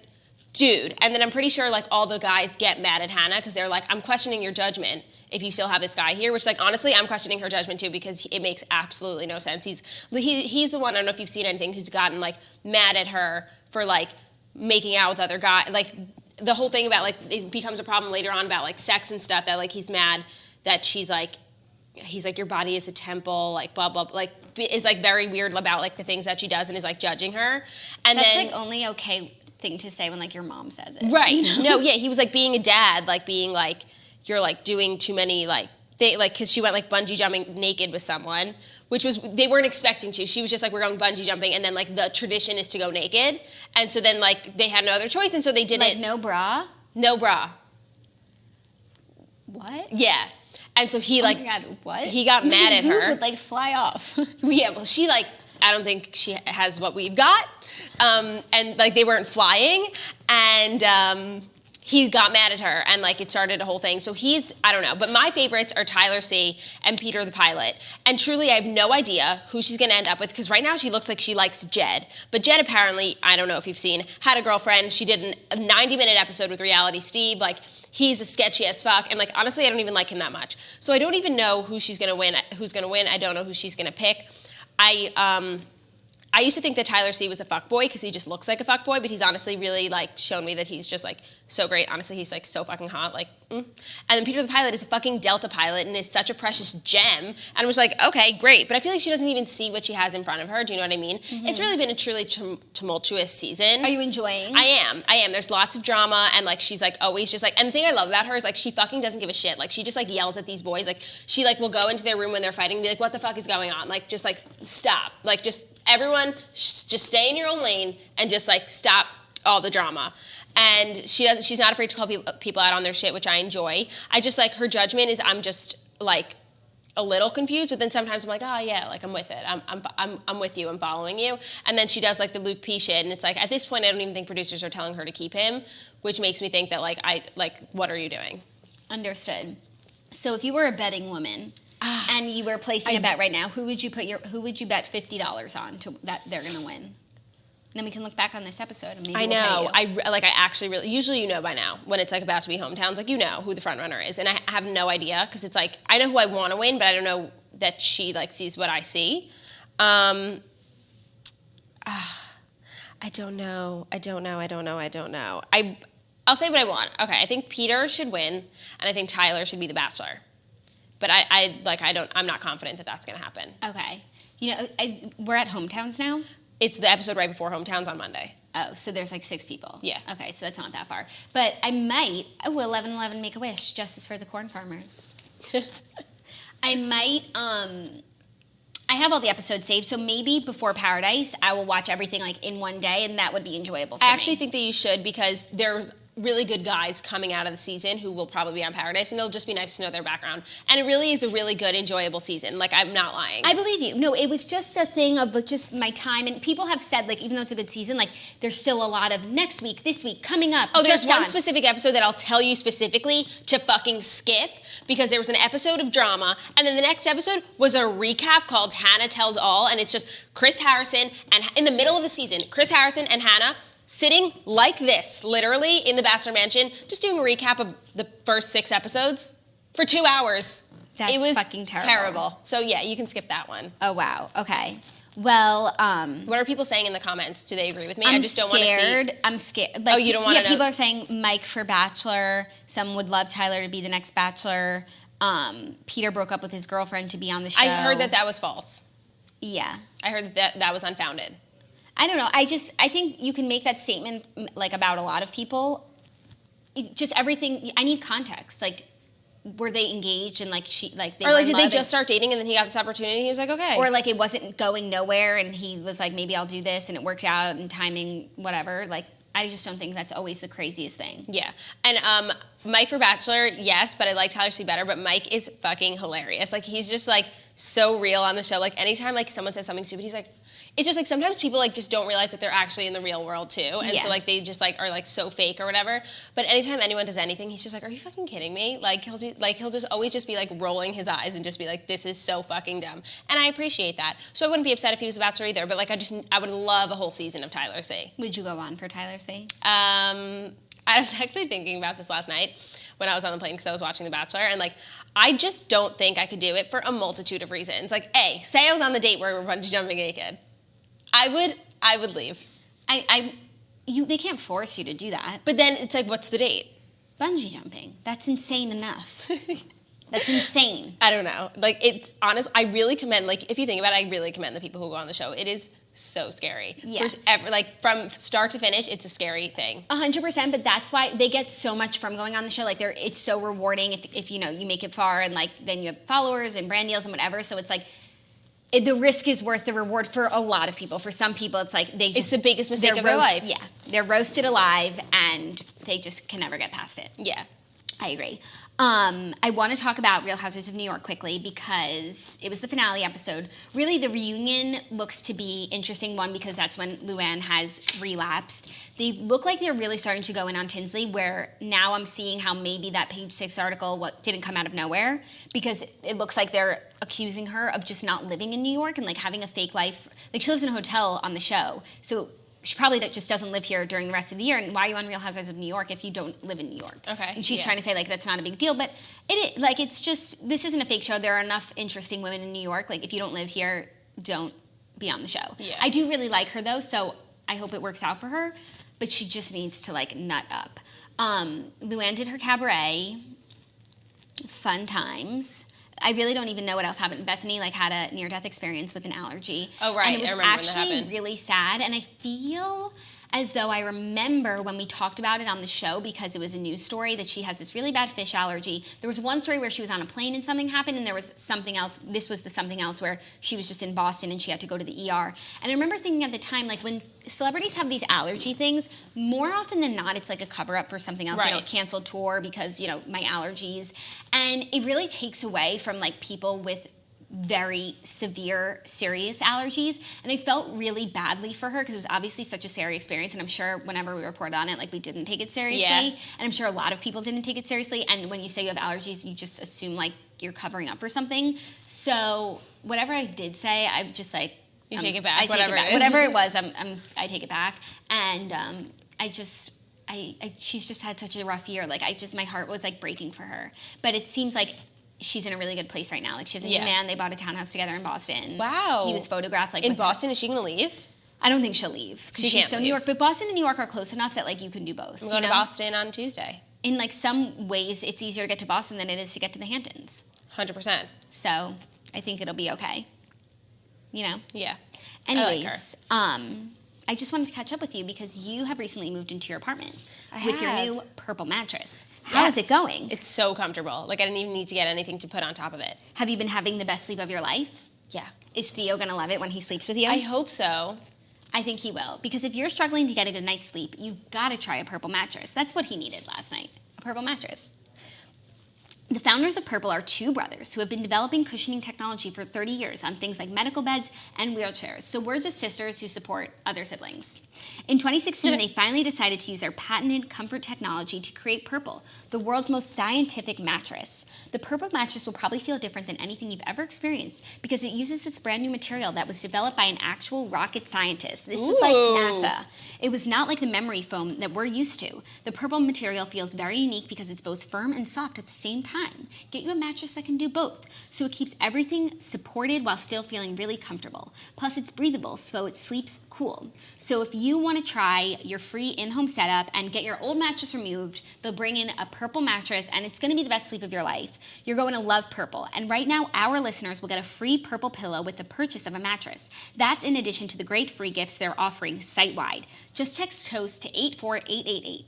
dude. And then I'm pretty sure, like, all the guys get mad at Hannah because they're like, I'm questioning your judgment if you still have this guy here. Which, like, honestly, I'm questioning her judgment, too, because it makes absolutely no sense. He's the one, I don't know if you've seen anything, who's gotten, like, mad at her for, like, making out with other guys. Like, the whole thing about, like, it becomes a problem later on about, like, sex and stuff that, like, he's mad that he's like, your body is a temple, like, blah, blah, blah, like, is, like, very weird about, like, the things that she does and is, like, judging her. And That's, then, like, only okay thing to say when, like, your mom says it. right. You know? No, yeah, he was, like, being a dad, like, being, like, you're, like, doing too many, like, like, because she went, like, bungee jumping naked with someone, which was, they weren't expecting to. She was just like, we're going bungee jumping, and then, like, the tradition is to go naked. And so then, like, they had no other choice, and so they did Like, it. no bra? No bra. What? Yeah. And so he, like, oh my God, what? he got mad at Boob her. would, like, fly off. Yeah, well, she, like, I don't think she has what we've got. And, like, they weren't flying. And he got mad at her, and, like, it started a whole thing. So I don't know. But my favorites are Tyler C. and Peter the pilot. And truly, I have no idea who she's going to end up with, because right now she looks like she likes Jed. But Jed apparently, I don't know if you've seen, had a girlfriend. She did a 90-minute episode with Reality Steve. Like, he's a sketchy as fuck. And, like, honestly, I don't even like him that much. So I don't even know who's going to win. I don't know who she's going to pick. I used to think that Tyler C was a fuckboy because he just looks like a fuckboy, but he's honestly really like shown me that he's just like so great. Honestly, he's like so fucking hot. Like, And then Peter the pilot is a fucking Delta pilot and is such a precious gem. And I was like, okay, great. But I feel like she doesn't even see what she has in front of her. Do you know what I mean? Mm-hmm. It's really been a truly tumultuous season. Are you enjoying? I am. There's lots of drama, and like she's like always just like. And the thing I love about her is like she fucking doesn't give a shit. Like she just like yells at these boys. Like she like will go into their room when they're fighting and be like, what the fuck is going on? Like just like stop. Like just. Everyone, just stay in your own lane and just like stop all the drama. And she's not afraid to call people out on their shit, which I enjoy. I just like her judgment is I'm just like a little confused, but then sometimes I'm like, oh yeah, like I'm with it. I'm with you. I'm following you. And then she does like the Luke P shit, and it's like at this point I don't even think producers are telling her to keep him, which makes me think that what are you doing? Understood. So if you were a betting woman. And you were placing a bet right now. Who would you bet $50 on that they're gonna win? And then we can look back on this episode and maybe I know. I actually really usually you know by now when it's like about to be hometowns, like you know who the front runner is, and I have no idea because it's like I know who I want to win, but I don't know that she like sees what I see. I don't know. I'll say what I want. Okay, I think Peter should win, and I think Tyler should be the Bachelor. But I'm not confident that that's going to happen. Okay. You know, we're at hometowns now? It's the episode right before hometowns on Monday. Oh, so there's like 6 people. Yeah. Okay, so that's not that far. But I might, 11-11 make a wish, justice for the corn farmers. I might, I have all the episodes saved, so maybe before Paradise, I will watch everything like in one day, and that would be enjoyable for me. I actually think that you should because there's really good guys coming out of the season who will probably be on Paradise, and it'll just be nice to know their background. And it really is a really good, enjoyable season. Like, I'm not lying. I believe you. No, it was just a thing of just my time, and people have said, like, even though it's a good season, like, there's still a lot of next week, this week, coming up. Oh, there's one specific episode that I'll tell you specifically to fucking skip because there was an episode of drama, and then the next episode was a recap called Hannah Tells All, and it's just Chris Harrison, and in the middle of the season, Chris Harrison and Hannah sitting like this, literally, in the Bachelor Mansion, just doing a recap of the first 6 episodes for 2 hours. That's it was fucking terrible. So yeah, you can skip that one. Oh, wow. Okay. Well, what are people saying in the comments? Do they agree with me? I just don't want to see. I'm scared. Like, you don't want to know? People are saying Mike for Bachelor. Some would love Tyler to be the next Bachelor. Peter broke up with his girlfriend to be on the show. I heard that was false. Yeah. I heard that was unfounded. I don't know. I think you can make that statement like about a lot of people. Just everything. I need context. Like, were they engaged and like they or like did they just start dating and then he got this opportunity? He was like, okay. Or like it wasn't going nowhere and he was like, maybe I'll do this and it worked out and timing whatever. Like, I just don't think that's always the craziest thing. Yeah. And Mike for Bachelor, yes, but I like Tyler C better. But Mike is fucking hilarious. Like, he's just like so real on the show. Like, anytime like someone says something stupid, he's like, it's just like sometimes people like just don't realize that they're actually in the real world too. And so like they just like are like so fake or whatever. But anytime anyone does anything, he's just like, are you fucking kidding me? Like he'll just always just be like rolling his eyes and just be like, this is so fucking dumb. And I appreciate that. So I wouldn't be upset if he was a Bachelor either, but like I would love a whole season of Tyler C. Would you go on for Tyler C? I was actually thinking about this last night when I was on the plane because I was watching The Bachelor, and like I just don't think I could do it for a multitude of reasons. Like, say I was on the date where we were bungee jumping naked. I would leave. They can't force you to do that. But then it's like, what's the date? Bungee jumping. That's insane enough. That's insane. I don't know. Like, it's honest. I really commend, like, if you think about it, I really commend the people who go on the show. It is so scary. Yeah. From start to finish, it's a scary thing. 100%, but that's why they get so much from going on the show. Like, it's so rewarding if you know, you make it far and, like, then you have followers and brand deals and whatever. So it's like, the risk is worth the reward for a lot of people. For some people, it's like it's the biggest mistake of their life. Yeah, they're roasted alive, and they just can never get past it. Yeah. I agree. I want to talk about Real Housewives of New York quickly because it was the finale episode. Really, the reunion looks to be interesting, one, because that's when Luann has relapsed. They look like they're really starting to go in on Tinsley, where now I'm seeing how maybe that Page 6 article didn't come out of nowhere, because it looks like they're accusing her of just not living in New York and like having a fake life. Like, she lives in a hotel on the show, so she probably just doesn't live here during the rest of the year. And why are you on Real Housewives of New York if you don't live in New York? Okay. And she's trying to say, like, that's not a big deal. But it's just, this isn't a fake show. There are enough interesting women in New York. Like, if you don't live here, don't be on the show. Yeah. I do really like her though, so I hope it works out for her, but she just needs to like nut up. Luann did her cabaret. Fun times. I really don't even know what else happened. Bethany like had a near-death experience with an allergy. Oh, right. And it was I remember when that actually happened. really sad, and I feel as though I remember when we talked about it on the show because it was a news story that she has this really bad fish allergy. There was one story where she was on a plane and something happened, and there was something else. This was the something else where she was just in Boston and she had to go to the ER. And I remember thinking at the time, like when celebrities have these allergy things, more often than not, it's like a cover-up for something else. Right. You know, canceled tour because, you know, my allergies. And it really takes away from like people with very severe, serious allergies. And I felt really badly for her because it was obviously such a scary experience. And I'm sure whenever we report on it, like we didn't take it seriously. Yeah. And I'm sure a lot of people didn't take it seriously. And when you say you have allergies, you just assume like you're covering up for something. So whatever I did say, I'm just like, You take it back, I take whatever it back. it is. Whatever it was, I take it back. And she's just had such a rough year. Like my heart was like breaking for her. But it seems like she's in a really good place right now. Like she has a new man. They bought a townhouse together in Boston. Wow. He was photographed like in with Boston. Is she going to leave? I don't think she'll leave. 'Cause She she's can't so leave. New York. But Boston and New York are close enough that like you can do both. I'm going to Boston on Tuesday. In like some ways, it's easier to get to Boston than it is to get to the Hamptons. 100%. So I think it'll be okay. You know? Yeah. Anyways, I just wanted to catch up with you because you have recently moved into your apartment with your have. new purple mattress. How is it going? It's so comfortable. Like I didn't even need to get anything to put on top of it. Have you been having the best sleep of your life? Yeah. Is Theo gonna love it when he sleeps with you? I hope so. I think he will. Because if you're struggling to get a good night's sleep, you've got to try a purple mattress. That's what he needed last night, a purple mattress. The founders of Purple are two brothers who have been developing cushioning technology for 30 years on things like medical beds and wheelchairs. So we're just sisters who support other siblings. In 2016, they finally decided to use their patented comfort technology to create Purple, the world's most scientific mattress. The Purple mattress will probably feel different than anything you've ever experienced because it uses this brand new material that was developed by an actual rocket scientist. This is like NASA. It was not like the memory foam that we're used to. The Purple material feels very unique because it's both firm and soft at the same time. Get you a mattress that can do both, so it keeps everything supported while still feeling really comfortable. Plus, it's breathable, so it sleeps cool. So if you want to try your free in-home setup and get your old mattress removed, they'll bring in a Purple mattress, and it's going to be the best sleep of your life. You're going to love Purple, and right now, our listeners will get a free Purple pillow with the purchase of a mattress. That's in addition to the great free gifts they're offering site-wide. Just text TOAST to 84888.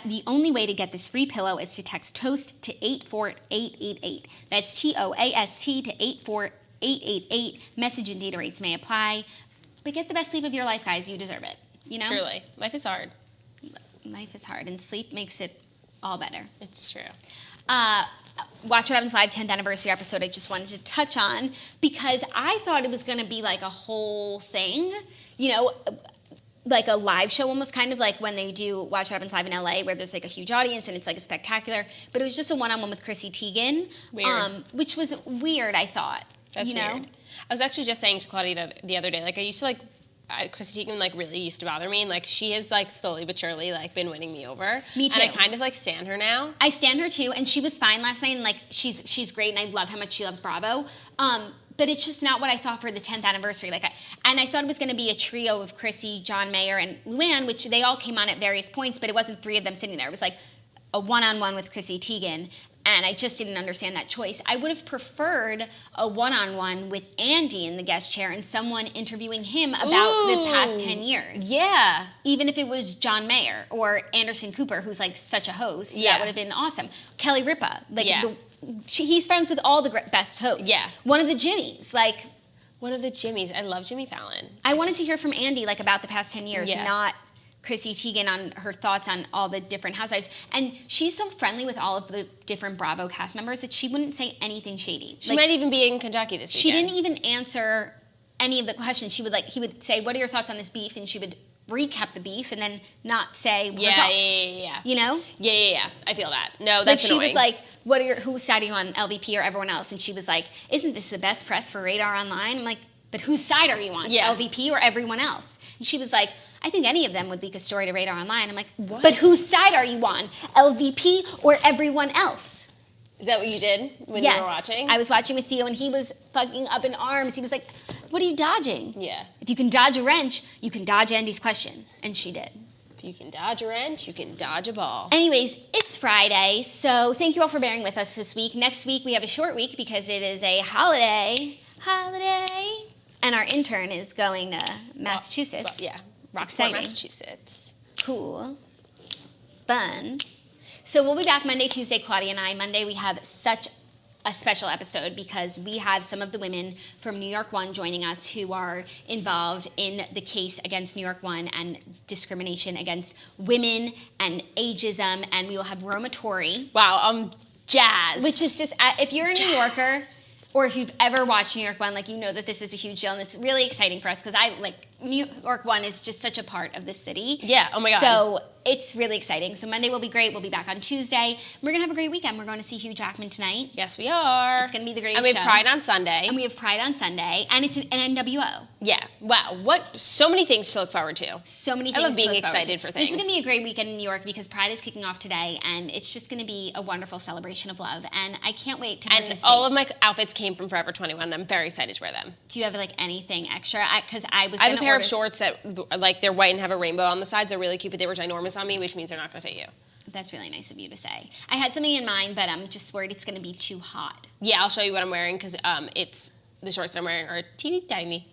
The only way to get this free pillow is to text TOAST to 84888. That's TOAST to 84888. Message and data rates may apply. But get the best sleep of your life, guys. You deserve it. You know? Truly. Life is hard. Life is hard, and sleep makes it all better. It's true. Watch What Happens Live 10th anniversary episode I just wanted to touch on because I thought it was going to be like a whole thing, you know, like a live show almost, kind of like when they do Watch What Happens Live in LA where there's like a huge audience and it's like a spectacular, but it was just a one-on-one with Chrissy Teigen, which was weird, I thought. That's you know? weird. I was actually just saying to Claudia the other day, like I used to like, Christy Teigen like really used to bother me, and like she has like slowly but surely like been winning me over. Me too. And I kind of like stan her now. I stan her too, and she was fine last night, and like she's great, and I love how much she loves Bravo. But it's just not what I thought for the 10th anniversary. I thought it was going to be a trio of Chrissy, John Mayer, and Luann, which they all came on at various points, but it wasn't three of them sitting there. It was like a one-on-one with Chrissy Teigen, and I just didn't understand that choice. I would have preferred a one-on-one with Andy in the guest chair and someone interviewing him about the past 10 years. Yeah. Even if it was John Mayer or Anderson Cooper, who's like such a host, Yeah. that would have been awesome. Kelly Ripa, like Yeah. he's friends with all the best hosts. Yeah. One of the Jimmys, like One of the Jimmys. I love Jimmy Fallon. I wanted to hear from Andy like about the past 10 years, Yeah. not Chrissy Teigen on her thoughts on all the different housewives. And she's so friendly with all of the different Bravo cast members that she wouldn't say anything shady. She might even be in Kentucky this She weekend. didn't even answer any of the questions. He would say, "What are your thoughts on this beef?" And she would recap the beef and then not say her thoughts. Yeah. You know? Yeah. I feel that. No, Like that's she annoying. was like, whose side are you on, LVP or everyone else? And she was like, "Isn't this the best press for Radar Online?" I'm like, "But whose side are you on? Yeah. LVP or everyone else?" And she was like, "I think any of them would leak a story to Radar Online." I'm like, What? "But whose side are you on? LVP or everyone else?" Is that what you did when Yes. you were watching? I was watching with Theo and he was fucking up in arms. He was like, What are you dodging? Yeah. If you can dodge a wrench, you can dodge Andy's question. And she did. If you can dodge a wrench, you can dodge a ball. Anyways, it's Friday, so thank you all for bearing with us this week. Next week, we have a short week because it is a holiday. And our intern is going to Massachusetts. Yeah. Rockport, Exciting. Massachusetts. Cool. Fun. So we'll be back Monday, Tuesday, Claudia and I. Monday, we have such a special episode because we have some of the women from New York One joining us who are involved in the case against New York One and discrimination against women and ageism. And we will have Roma Torrey. Wow, I'm jazzed. Which is just, if you're a New Yorker or if you've ever watched New York One, like, you know that this is a huge deal. And it's really exciting for us because New York One is just such a part of the city. Yeah, oh my God. So it's really exciting. So Monday will be great. We'll be back on Tuesday. We're going to have a great weekend. We're going to see Hugh Jackman tonight. Yes, we are. It's going to be the greatest show. And we have Pride on Sunday. And it's an NWO. Yeah. Wow. So many things to look forward to. So many I things love being to look forward excited to. for things. This is going to be a great weekend in New York because Pride is kicking off today. And it's just going to be a wonderful celebration of love. And I can't wait to participate. And all of my outfits came from Forever 21. I'm very excited to wear them. Do you have anything extra? Because I have a pair of shorts that they're white and have a rainbow on the sides. They're really cute, but they were ginormous on me, which means they're not going to fit you. That's really nice of you to say. I had something in mind, but I'm just worried it's going to be too hot. Yeah, I'll show you what I'm wearing because it's the shorts that I'm wearing are teeny tiny.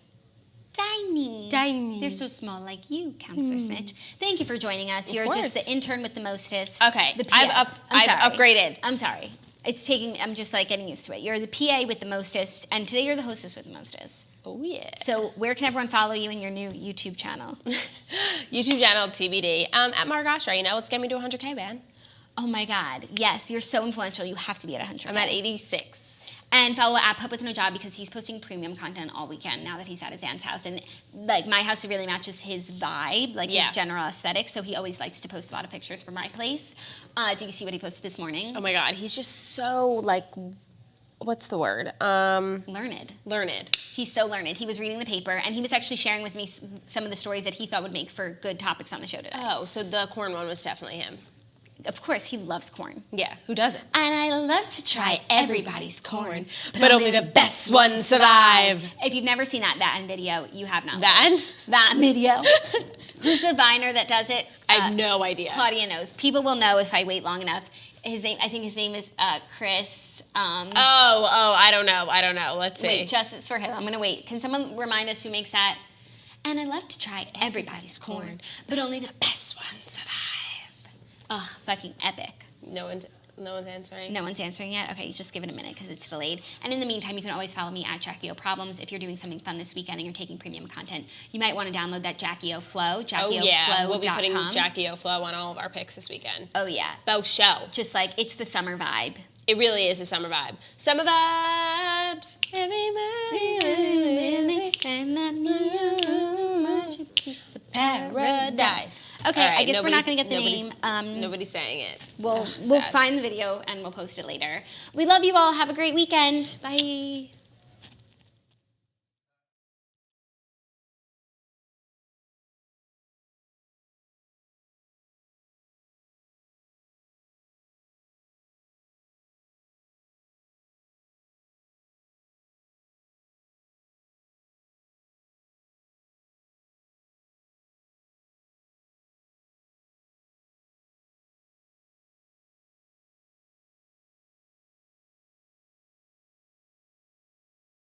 Tiny. They're so small, like you, Counselor Snitch. Thank you for joining us. You're just the intern with the mostest. Okay, the PA. I've upgraded. I'm sorry. I'm just getting used to it. You're the PA with the mostest, and today you're the hostess with the mostest. Oh, yeah. So where can everyone follow you in your new YouTube channel? YouTube channel, TBD. At Margo Oshry, let's get me to 100K, man. Oh, my God. Yes, you're so influential. You have to be at 100K. I'm at 86. And follow at Pup with No Job because he's posting premium content all weekend now that he's at his aunt's house. And, my house really matches his vibe, his general aesthetic. So he always likes to post a lot of pictures from my place. Do you see what he posted this morning? Oh, my God. He's just so, what's the word? Learned. He's so learned. He was reading the paper, and he was actually sharing with me some of the stories that he thought would make for good topics on the show today. Oh, so the corn one was definitely him. Of course, he loves corn. Yeah, who doesn't? And I love to try everybody's corn, but only the best ones survive. If you've never seen that Van video, you have not. Van video. Who's the Viner that does it? I have no idea. Claudia knows. People will know if I wait long enough. I think his name is Chris. I don't know. Let's see. Wait, justice for him. I'm going to wait. Can someone remind us who makes that? And I love to try everybody's corn, but only the best ones survive. Oh, fucking epic. No one's answering. No one's answering yet? Okay, just give it a minute because it's delayed. And in the meantime, you can always follow me at Jackie O Problems. If you're doing something fun this weekend and you're taking premium content, you might want to download that Jackie O Flow. We'll be putting Jackie O Flow on all of our pics this weekend. Oh, yeah. Faux show. Just it's the summer vibe. It really is a summer vibe. Summer vibes. Everybody. And I need a piece of paradise. Okay, right, I guess we're not going to get the name. Nobody's saying it. We'll find the video and we'll post it later. We love you all. Have a great weekend. Bye.